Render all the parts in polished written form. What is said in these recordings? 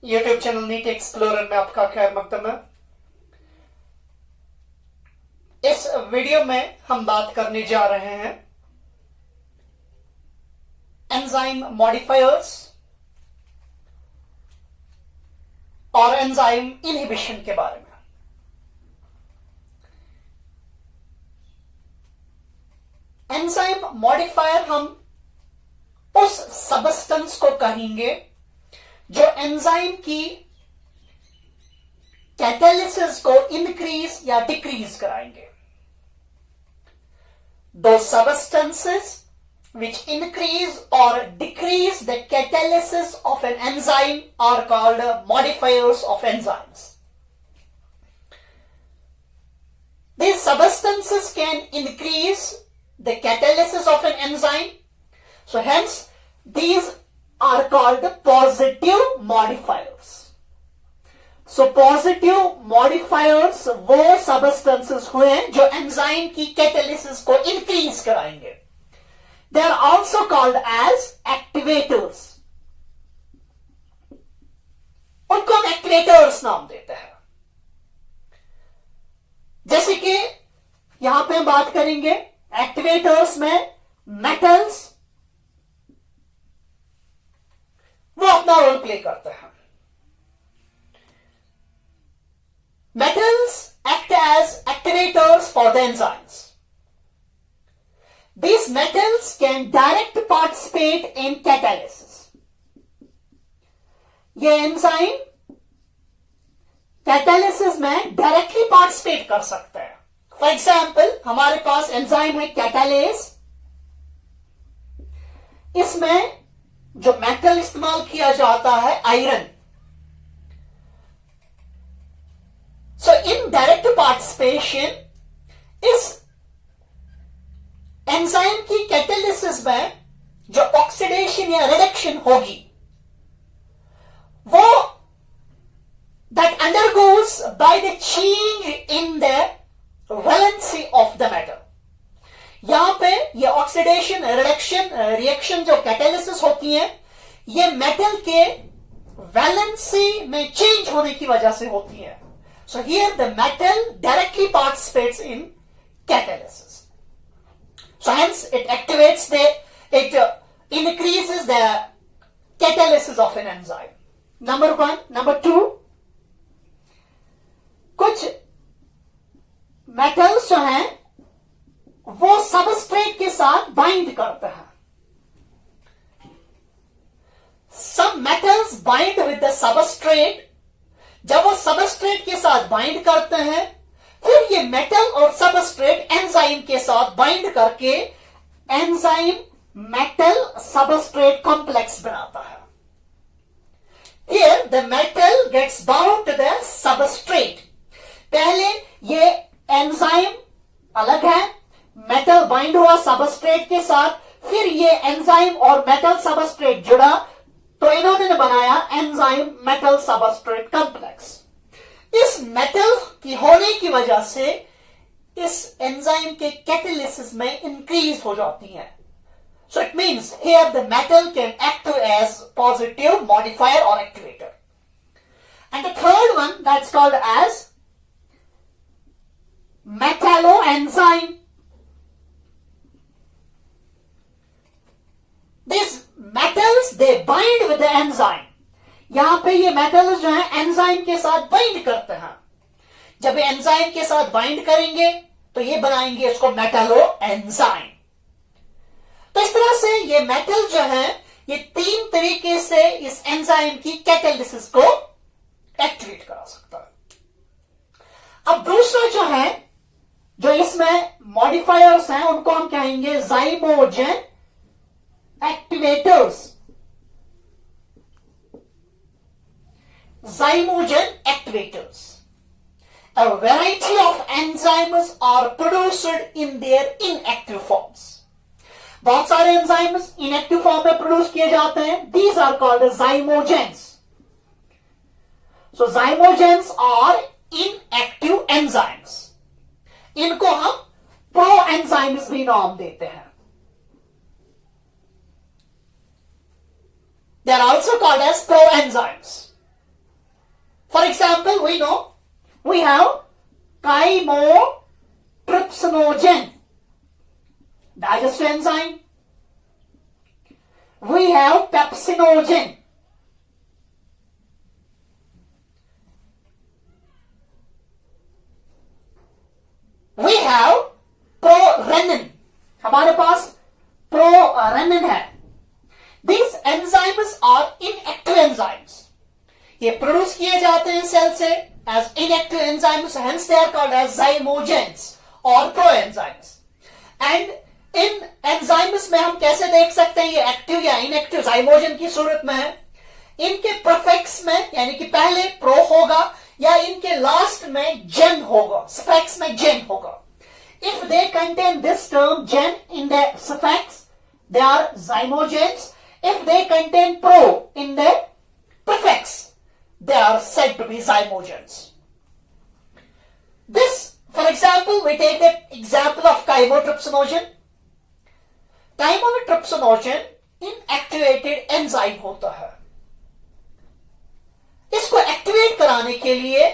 YouTube channel NEET explorer में आपका खैर मकदम है। इस वीडियो में हम बात करने जा रहे हैं एंजाइम मॉडिफायर्स और एंजाइम इनहिबिशन के बारे में। एंजाइम मॉडिफायर हम उस सबस्टेंस को कहेंगे जो एंजाइम की कैटालिसिस को इंक्रीज या डिक्रीज कराएंगे। Those substances which increase or decrease the catalysis of an enzyme are called modifiers of enzymes. These substances can increase the catalysis of an enzyme, so hence these are called positive modifiers. So positive modifiers वो substances हुए जो enzyme की catalysis को increase कराएंगे। They are also called as activators. उनको हम activators नाम देते हैं। जैसे कि यहां पे हम बात करेंगे एक्टिवेटर्स में मेटल्स वो अपना रोल प्ले करते हैं। Metals act as activators for the enzymes. These metals can direct participate in catalysis. ये एंजाइम कैटालिसिस में डायरेक्टली पार्टिसिपेट कर सकते हैं। फॉर एग्जाम्पल हमारे पास एंजाइम है कैटालेस। इसमें जो मेटल इस्तेमाल किया जाता है iron. So in direct participation इस एंजाइम की कैटालिसिस में जो ऑक्सीडेशन या रिडक्शन होगी वो that undergoes by the change in the valency of the metal. यहां पे ये ऑक्सीडेशन रिडक्शन रिएक्शन जो कैटालिसिस होती है ये मेटल के वैलेंसी में चेंज होने की वजह से होती है। So here the metal directly participates in catalysis. So hence it activates it increases the catalysis of an enzyme. Number one. Number two, कुछ metals जो हैं वो सबस्ट्रेट के साथ बाइंड करते हैं। Some metals bind with the substrate. जब वो सबस्ट्रेट के साथ बाइंड करते हैं फिर ये मेटल और सबस्ट्रेट एंजाइम के साथ बाइंड करके एंजाइम मेटल सबस्ट्रेट कॉम्प्लेक्स बनाता है। Here the metal gets bound to the substrate. पहले ये एंजाइम अलग है, मेटल बाइंड हुआ सबस्ट्रेट के साथ, फिर ये एंजाइम और मेटल सबस्ट्रेट जुड़ा तो इन्होंने बनाया एंजाइम मेटल सबस्ट्रेट कॉम्प्लेक्स। इस मेटल की होने की वजह से इस एंजाइम के कैटालिसिस में इंक्रीज हो जाती है। So it means here the metal can act as positive modifier और activator. And the third one that's called as metalloenzyme. This metals they bind with the enzyme. यहां पे ये metals जो है एंजाइम के साथ बाइंड करते हैं। जब ये एंजाइम के साथ बाइंड करेंगे तो ये बनाएंगे इसको मेटालो एंजाइम। तो इस तरह से ये मेटल जो है ये तीन तरीके से इस एंजाइम की कैटालिसिस को एक्टिवेट करा सकता है। अब दूसरा जो है जो इसमें मॉडिफायर्स हैं उनको हम कहेंगे zymogen activators. Zymogen activators. A variety of enzymes are produced in their inactive forms. बहुत सारे enzymes inactive form में प्रोड्यूस किए जाते हैं। These are called zymogens. So zymogens are inactive enzymes. इनको हम pro enzymes भी नाम देते हैं। They are also called as proenzymes. For example, we know we have chymotrypsinogen, digestive enzyme. We have pepsinogen. We have prorenin. हमारे पास prorenin है. These enzymes are inactive enzymes. ये produce किए जाते हैं सेल से as inactive enzymes, hence they are called as zymogens or proenzymes. And in enzymes में हम कैसे देख सकते हैं ये एक्टिव या इनएक्टिव zymogen की सूरत में है. इनके प्रोफेक्स में यानी कि पहले प्रो होगा या इनके लास्ट में जेन होगा, सफेक्स में जेन होगा. If they contain this term gen in the suffix, they are zymogens. If they contain pro in the prefix, they are said to be zymogens. This, for example, we take the example of chymotrypsinogen. Chymotrypsinogen inactivated enzyme होता है. इसको activate कराने के लिए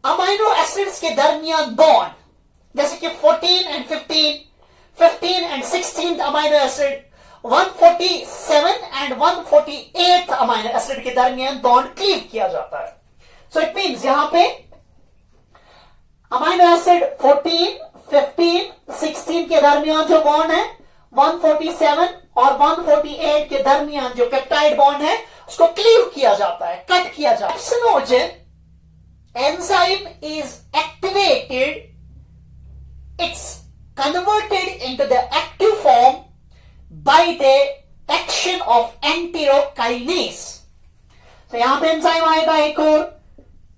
amino acids के दरमियान bond, जैसे कि 14 and 15, 15 and 16th amino acid, 147 and 148th amino acid के दरमियान बॉन्ड क्लीव किया जाता है. सो इट मीन्स यहां पे अमाइनो एसिड 14, 15, 16 के दरमियान जो बॉन्ड है, 147 और 148 के दरमियान जो पेप्टाइड बॉन्ड है उसको क्लीव किया जाता है, कट किया जाता है. Pepsinogen enzyme is activated, it's converted into the active form by the action of enterokinase. तो यहां पे एंजाइम आएगा एक और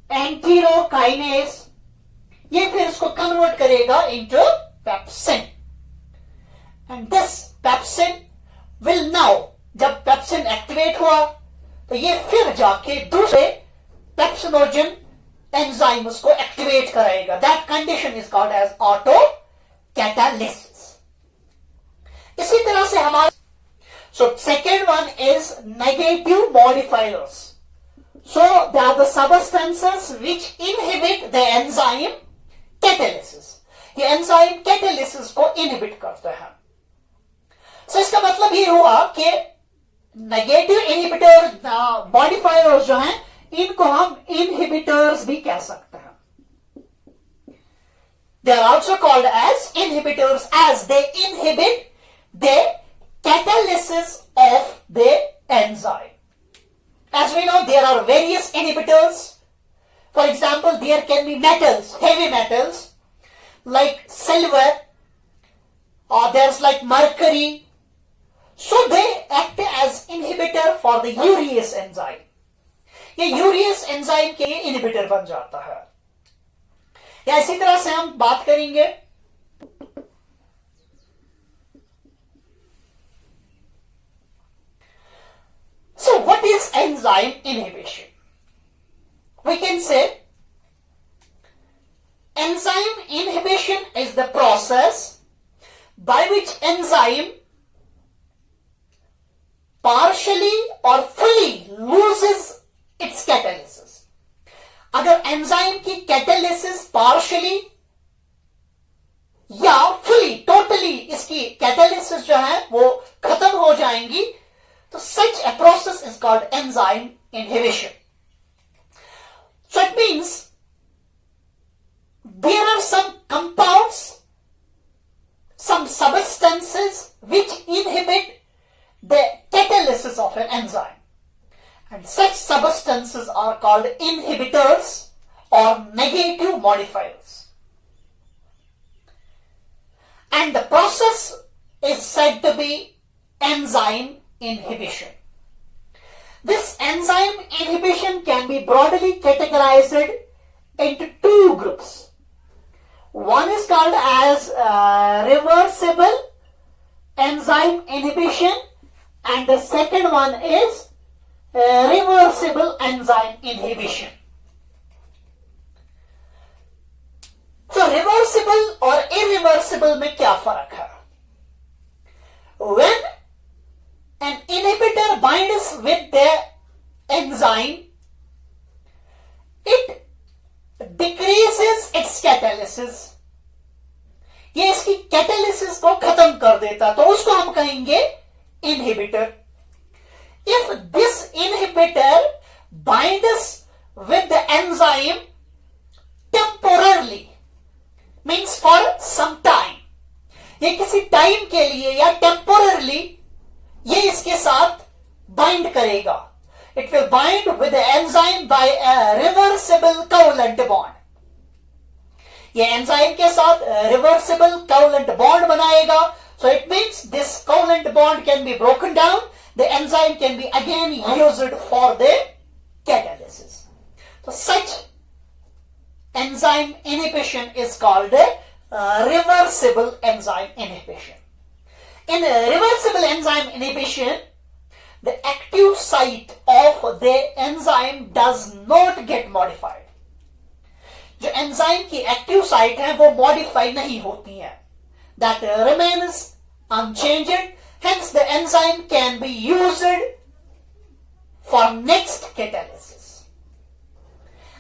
enterokinase, ये फिर इसको कन्वर्ट करेगा into pepsin. And this pepsin will now, जब pepsin एक्टिवेट हुआ तो ये फिर जाके दूसरे पेप्सिनोजन एंजाइम्स को एक्टिवेट कराएगा. That condition is called as auto catalysis. इसी तरह से हमारे second one is negative modifiers. So they are the substances which inhibit the enzyme catalysis. ये एंजाइम कैटालिसिस को इनहिबिट करते हैं. सो इसका मतलब ये हुआ कि नेगेटिव इनहिबिटर मॉडिफायर्स जो हैं इनको हम इनहिबिटर्स भी कह सकते हैं. They are also called as inhibitors as they inhibit the catalysis of the enzyme. As we know, there are various inhibitors. For example, there can be metals, heavy metals like silver, or there's like mercury. So they act as inhibitor for the urease enzyme. ये urease enzyme के inhibitor बन जाता है. या इसी तरह से हम बात करेंगे so what is enzyme inhibition? We can say enzyme inhibition is the process by which enzyme partially or fully loses its catalysis. अगर एंजाइम की कैटालिसिस पार्शियली या फुली टोटली इसकी कैटालिसिस जो है वो खत्म हो जाएंगी तो such a process is called enzyme inhibition. So it means there are some compounds, some substances which inhibit the catalysis of an enzyme. And such substances are called inhibitors or negative modifiers. And the process is said to be enzyme inhibition. This enzyme inhibition can be broadly categorized into two groups. One is called as reversible enzyme inhibition and the second one is reversible enzyme inhibition. So reversible और irreversible में क्या फर्क है? When an inhibitor binds with the enzyme, catalysis, ये इसकी catalysis को खत्म कर देता, तो उसको हम कहेंगे inhibitor. If this inhibitor binds with the enzyme temporarily, means for some time, ये किसी टाइम के लिए या टेम्पोररली ये इसके साथ बाइंड करेगा. It will bind with the enzyme by a reversible covalent bond. ये एंजाइम के साथ रिवर्सिबल कोवलेंट बॉन्ड बनाएगा. So it means this covalent bond can be broken down, the enzyme can be again used for the catalysis. So such enzyme inhibition is called reversible enzyme inhibition. In reversible enzyme inhibition, the active site of the enzyme does not get modified. जो enzyme की active site है वो modify नहीं होती है. That remains unchanged. Hence the enzyme can be used for next catalysis.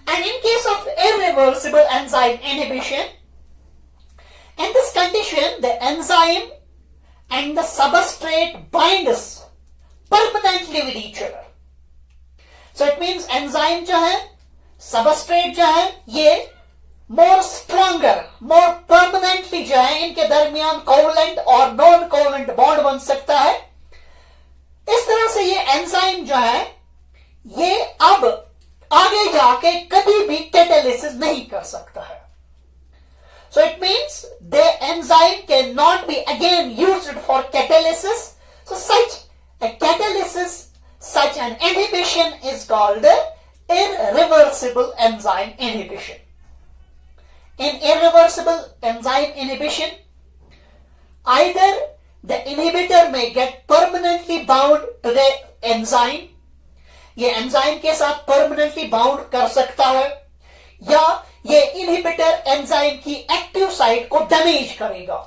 And in case of irreversible enzyme inhibition, in this condition the enzyme and the substrate binds permanently with each other. So it means enzyme जो है, substrate जो है, ये more stronger, more permanently जो है इनके दरमियान covalent और नॉन कोवलेंट बॉन्ड बन सकता है. इस तरह से ये एंजाइम जो है ये अब आगे जाके कभी भी कैटालिसिस नहीं कर सकता है. So it means the enzyme can not be again used for catalysis. So such a catalysis, such an inhibition is called irreversible enzyme inhibition. In irreversible enzyme inhibition, either the inhibitor may get permanently bound to the enzyme, ये enzyme के साथ permanently bound कर सकता है, या ये inhibitor enzyme की active site को डैमेज करेगा.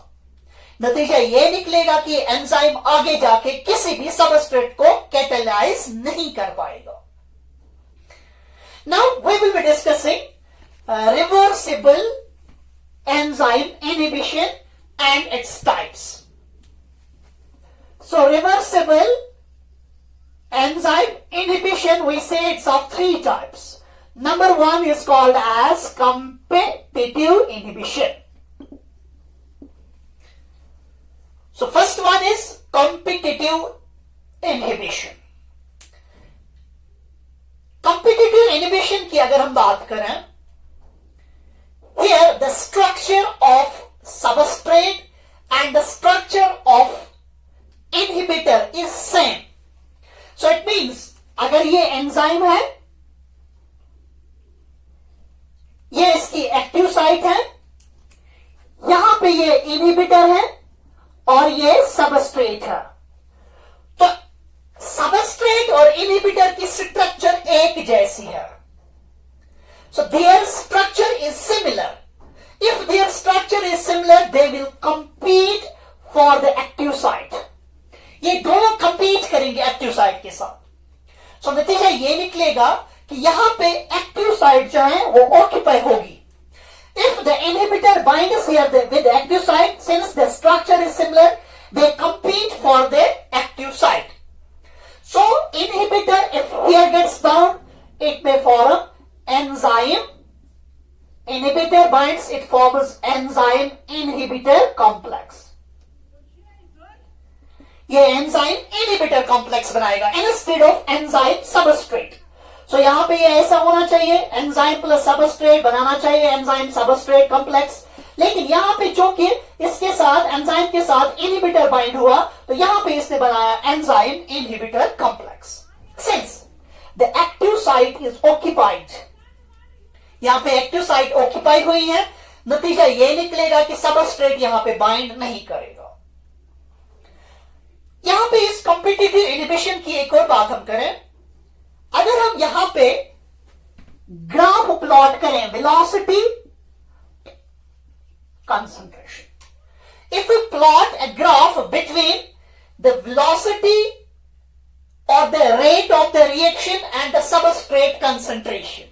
नतीजा ये निकलेगा कि एंजाइम आगे जाके किसी भी सबस्ट्रेट को कैटेलाइज नहीं कर पाएगा. Now we will be discussing reversible enzyme inhibition and its types. So reversible enzyme inhibition, we say it's of three types. Number one is called as competitive inhibition. So first one is competitive inhibition. Competitive inhibition की अगर हम बात करें, here the structure of substrate and the structure of inhibitor is same. So it means अगर ये enzyme है, ये इसकी एक्टिव साइट है, यहां पे ये इनहिबिटर है और ये सबस्ट्रेट है, तो सबस्ट्रेट और इनहिबिटर की स्ट्रक्चर एक जैसी है. So their structure is similar. If their structure is similar, they will compete for the active site. ये दोनों कंपीट करेंगे एक्टिव साइट के साथ. सो नतीजा ये निकलेगा कि यहां पे एक्टिव साइट जो है वो ऑक्यूपाई होगी. If the inhibitor binds here with active site, since the structure is similar, they compete for the active site. So inhibitor if here gets bound, it may form enzyme. Inhibitor binds, it forms enzyme inhibitor complex. ये enzyme inhibitor complex बनाएगा instead of enzyme substrate. So यहां पे ये ऐसा होना चाहिए, enzyme plus substrate बनाना चाहिए enzyme substrate complex. लेकिन यहां पे चूंकि इसके साथ एंजाइम के साथ इनहिबिटर बाइंड हुआ, तो यहां पे इसने बनाया enzyme inhibitor complex. Since the active site is occupied, यहां पे एक्टिव साइट ऑक्यूपाई हुई है, नतीजा ये निकलेगा कि सबस्ट्रेट यहां पे बाइंड नहीं करेगा. यहां पे इस कॉम्पिटिटिव इनहिबिशन की एक और बात हम करें, अगर हम यहां पे ग्राफ प्लॉट करें, velocity concentration, if we plot a graph between the velocity or the rate of the reaction and the substrate concentration,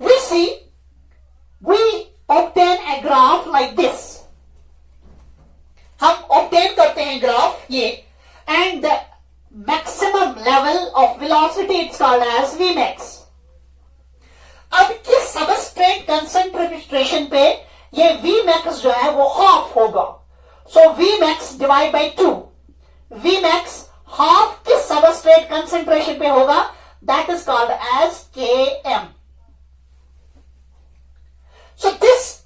we see we obtain a graph like this. हम obtain करते हैं graph ये, and the maximum level of velocity it's called as Vmax. अब किस substrate concentration पे ये Vmax जो है वो हाफ होगा. So Vmax divide by 2. Vmax half किस सबस्ट्रेट कंसंट्रेशन पे होगा, that is called as Km. So this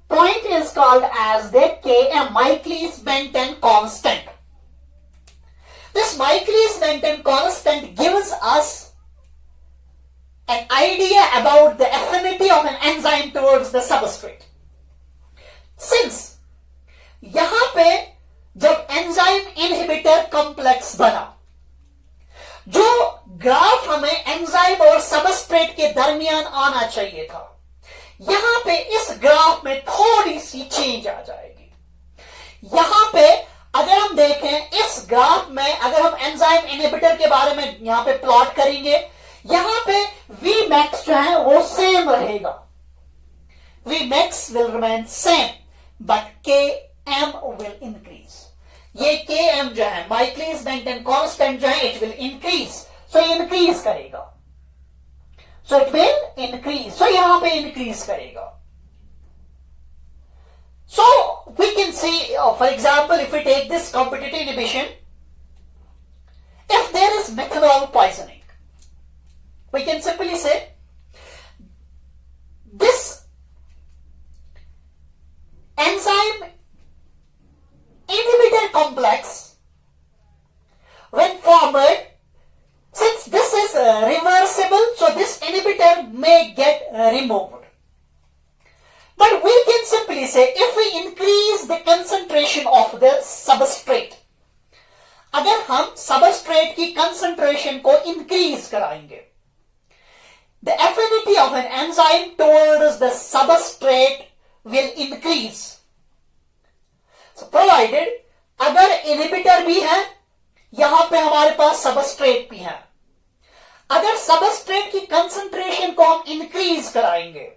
point is called as the Km, Michaelis-Menten constant. This Michaelis-Menten constant gives us an idea about the affinity of an enzyme towards the substrate. Since यहां पे जब enzyme inhibitor complex बना, जो graph हमें enzyme और substrate के दरमियान आना चाहिए था, यहां पे इस ग्राफ में थोड़ी सी चेंज आ जाएगी. यहां पे अगर हम देखें इस ग्राफ में, अगर हम एंजाइम इनहिबिटर के बारे में यहां पे प्लॉट करेंगे, यहां पे Vmax जो है वो सेम रहेगा. Vmax will remain same, but Km will increase. ये Km जो है Michaelis-Menten constant जो है it will increase. So increase करेगा. So it will increase. So यहां पे increase करेगा. So we can see, for example, if we take this competitive inhibition, if there is methanol poisoning, we can simply say this enzyme inhibitor complex, when formed, since this is reversible, so this inhibitor may get removed. But we can simply say if we increase the concentration of the substrate, अगर हम substrate की concentration को increase कराएंगे, the affinity of an enzyme towards the substrate will increase. So provided अगर inhibitor भी है, यहां पे हमारे पास substrate भी है, अगर substrate की concentration को हम increase कराएंगे,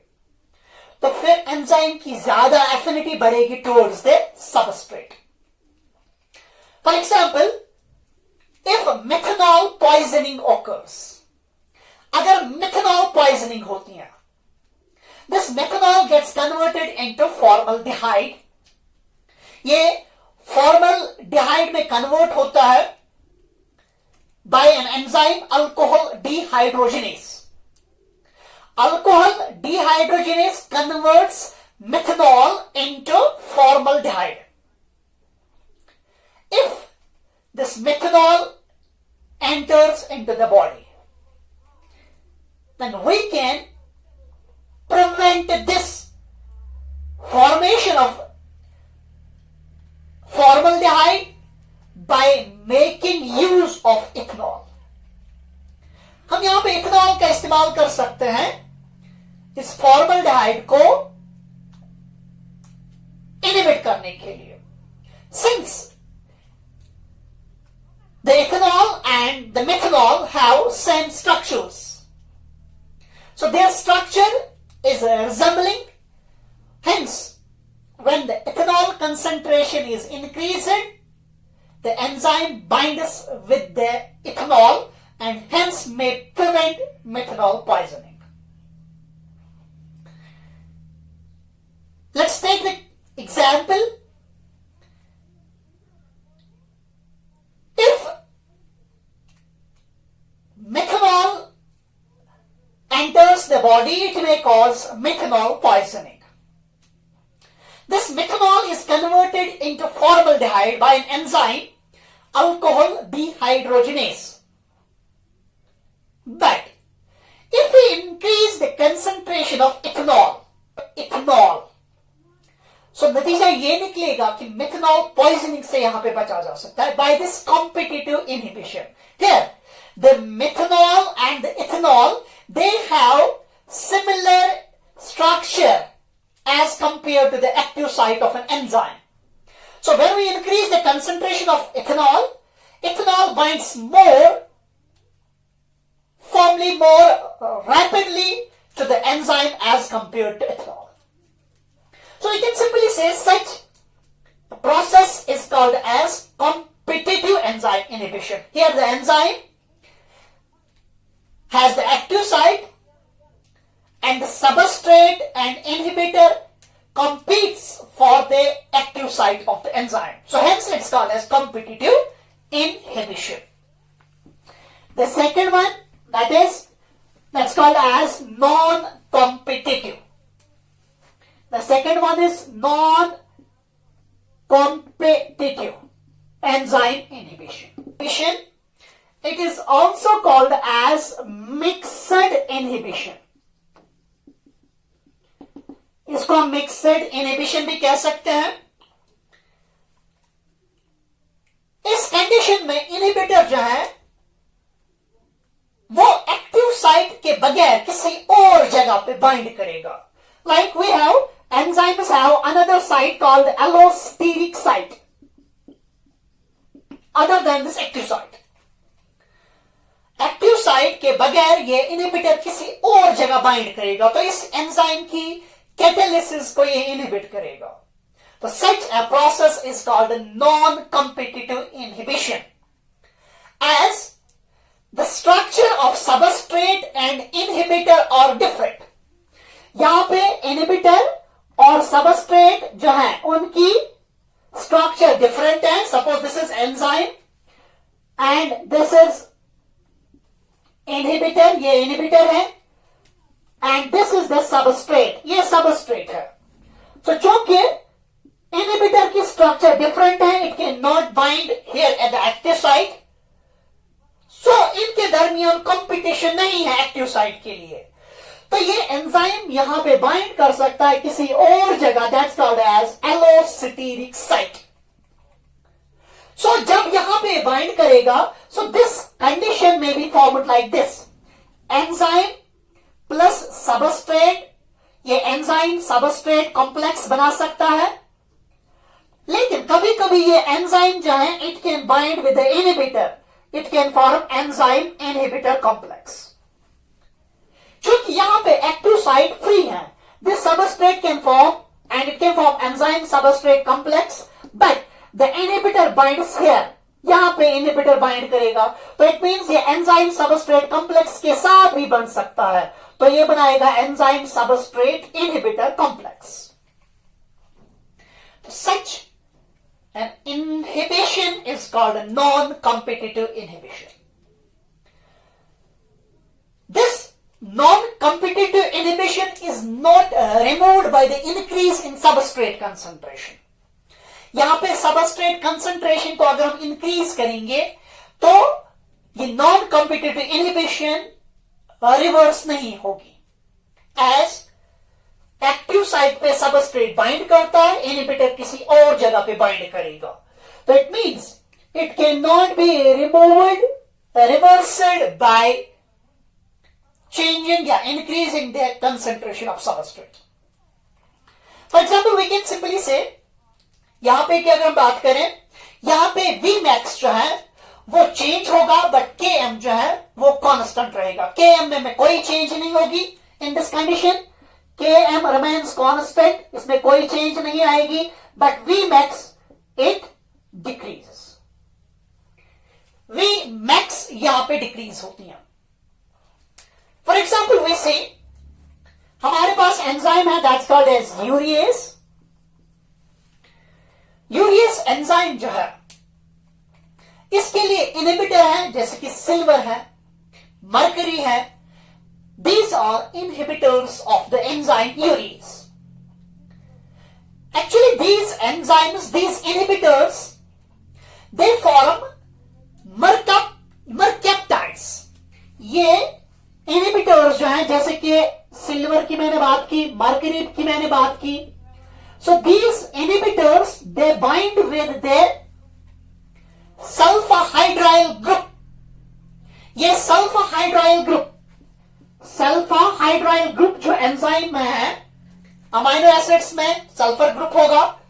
तो फिर एंजाइम की ज्यादा एफिनिटी बढ़ेगी towards the substrate. For example, if methanol poisoning occurs, अगर मेथनॉल पॉइजनिंग होती है, this methanol gets converted into formaldehyde. ये फॉर्मल्डिहाइड में कन्वर्ट होता है by an enzyme alcohol dehydrogenase. Alcohol dehydrogenase converts methanol into formaldehyde. If this methanol enters into the body, then we can prevent this formation of formaldehyde by making use of ethanol. हम यहां पे ethanol का इस्तेमाल कर सकते हैं इस formaldehyde को इनहिबिट करने के लिए. Since the ethanol and the methanol have same structures, so there structure is resembling. Hence when the ethanol concentration is increased, the enzyme binds with the ethanol and hence may prevent methanol poisoning. Let's take the example. If methanol enters the body, it may cause methanol poisoning. This methanol is converted into formaldehyde by an enzyme alcohol dehydrogenase. But if we increase the concentration of ethanol, so नतीजा ये निकलेगा कि methanol poisoning से यहां पे बचा जा सकता है by this competitive inhibition. Here, the methanol and the ethanol, they have similar structure as compared to the active site of an enzyme. So when we increase the concentration of ethanol, ethanol binds more rapidly to the enzyme as compared to ethanol. we can simply say such a process is called as competitive enzyme inhibition. Here the enzyme has the active site and the substrate and inhibitor competes for the active site of the enzyme. So hence it's called as competitive inhibition. The second one, that's called as non-competitive. The second one is non-competitive enzyme inhibition. It is also called as mixed inhibition. इसको हम mixed inhibition भी कह सकते हैं. इस condition में inhibitor जो है वो एक्टिव साइट के बगैर किसी और जगह पे बाइंड करेगा. Like we have enzymes have another site called allosteric site other than this active site. Active site के बगैर ये इनहिबिटर किसी और जगह बाइंड करेगा, तो इस एंजाइम की कैटालिसिस को ये इनहिबिट करेगा. तो such a process is called non-competitive inhibition, as the structure of substrate and inhibitor are different. यहां पे इनहिबिटर और सबस्ट्रेट जो है उनकी स्ट्रक्चर डिफरेंट है. Suppose this is enzyme and this is inhibitor, ये इनहिबिटर है, and this is the substrate, ये सबस्ट्रेट है. तो चूंकि इनहिबिटर की स्ट्रक्चर डिफरेंट है, it can not bind here at the active site, so इनके दरमियान कंपटीशन नहीं है एक्टिव साइट के लिए. तो ये एंजाइम यहां पे बाइंड कर सकता है किसी और जगह, that's called as allosteric site. So जब यहां पे बाइंड करेगा, सो दिस कंडीशन में be formed like this, enzyme plus substrate. ये एंजाइम सबस्ट्रेट कॉम्प्लेक्स बना सकता है, लेकिन कभी कभी ये एंजाइम जो है it can bind with the inhibitor, it can form enzyme inhibitor complex. चूंकि यहां पे एक्टिव साइट फ्री है, this substrate can form and it can form enzyme substrate complex, but the inhibitor binds here. यहां पे inhibitor bind करेगा, तो it means ये enzyme substrate complex के साथ भी बन सकता है, तो ये बनाएगा enzyme substrate inhibitor complex. Such an inhibition is called a non-competitive inhibition. This non-competitive inhibition is not removed by the increase in substrate concentration. यहां पे सबस्ट्रेट कंसंट्रेशन को अगर हम इंक्रीज करेंगे तो ये नॉन कॉम्पिटिटिव इनहिबिशन रिवर्स नहीं होगी. एज एक्टिव साइट पे सबस्ट्रेट बाइंड करता है, इनहिबिटर किसी और जगह पे बाइंड करेगा, तो it means it can not be removed reversed by changing या increasing the concentration of substrate. For example we can simply say, यहां पे क्या अगर हम बात करें, यहां पे Vmax जो है वो चेंज होगा, बट Km जो है वो कांस्टेंट रहेगा. Km में कोई चेंज नहीं होगी in this condition, Km remains constant, इसमें कोई चेंज नहीं आएगी, but Vmax it decreases. Vmax यहां पे डिक्रीज होती है. फॉर एग्जाम्पल वी से हमारे पास एंजाइम है that's called as urease. Urease enzyme जो है इसके लिए इनहिबिटर है, जैसे कि सिल्वर है, मरकरी है. These are inhibitors of the enzyme urease. Actually these enzymes, these inhibitors, they form mercaptides. ये इनहिबिटर्स जो हैं, जैसे कि सिल्वर की मैंने बात की, मरकरी की मैंने बात की. So these inhibitors, they bind with their sulfhydryl group. ये sulfhydryl group जो एंजाइम में है, अमाइनो एसिड्स में सल्फर ग्रुप होगा,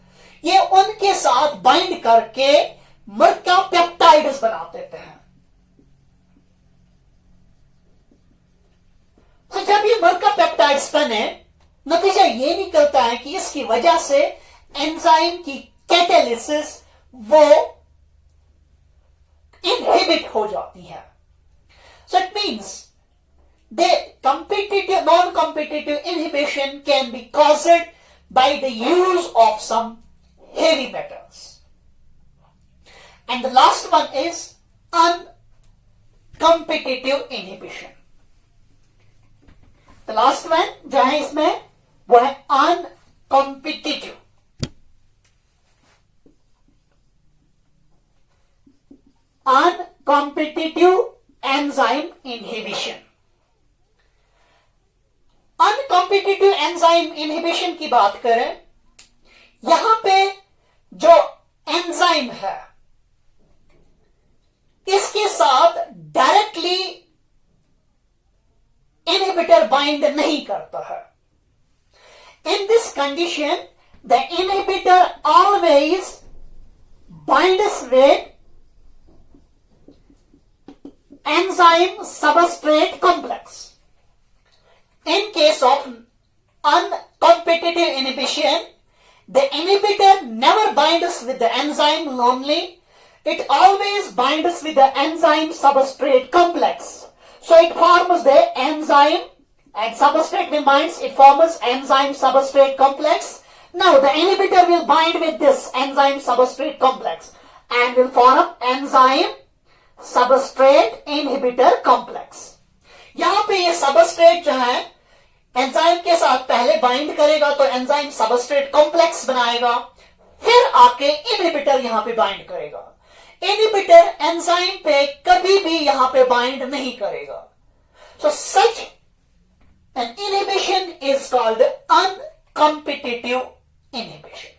ये उनके साथ बाइंड करके मर्कापेप्टाइड्स बना देते हैं. तो जब ये मर्कापेप्टाइड्स बने, नतीजा ये निकलता है कि इसकी वजह से एंजाइम की कैटालिसिस वो इनहिबिट हो जाती है. So it means the competitive non-competitive inhibition can be caused by the use of some heavy metals. And the last one is uncompetitive inhibition. The last one जो है इसमें वो है uncompetitive. Uncompetitive enzyme inhibition. Uncompetitive enzyme inhibition की बात करें, यहां पे जो एंजाइम है इसके साथ डायरेक्टली इनहिबिटर बाइंड नहीं करता है. In this condition the inhibitor always binds with enzyme substrate complex. In case of uncompetitive inhibition, the inhibitor never binds with the enzyme only. It always binds with the enzyme substrate complex. So it forms the enzyme and substrate remains. It forms enzyme substrate complex. Now the inhibitor will bind with this enzyme substrate complex and will form enzyme substrate inhibitor complex. यहां पे ये substrate जो है enzyme के साथ पहले bind करेगा तो एंजाइम सबस्ट्रेट कॉम्प्लेक्स बनाएगा, फिर आके इनहिबिटर यहां पे बाइंड करेगा. इनहिबिटर एंजाइम पे कभी भी यहां पे बाइंड नहीं करेगा. So such an inhibition is called uncompetitive inhibition.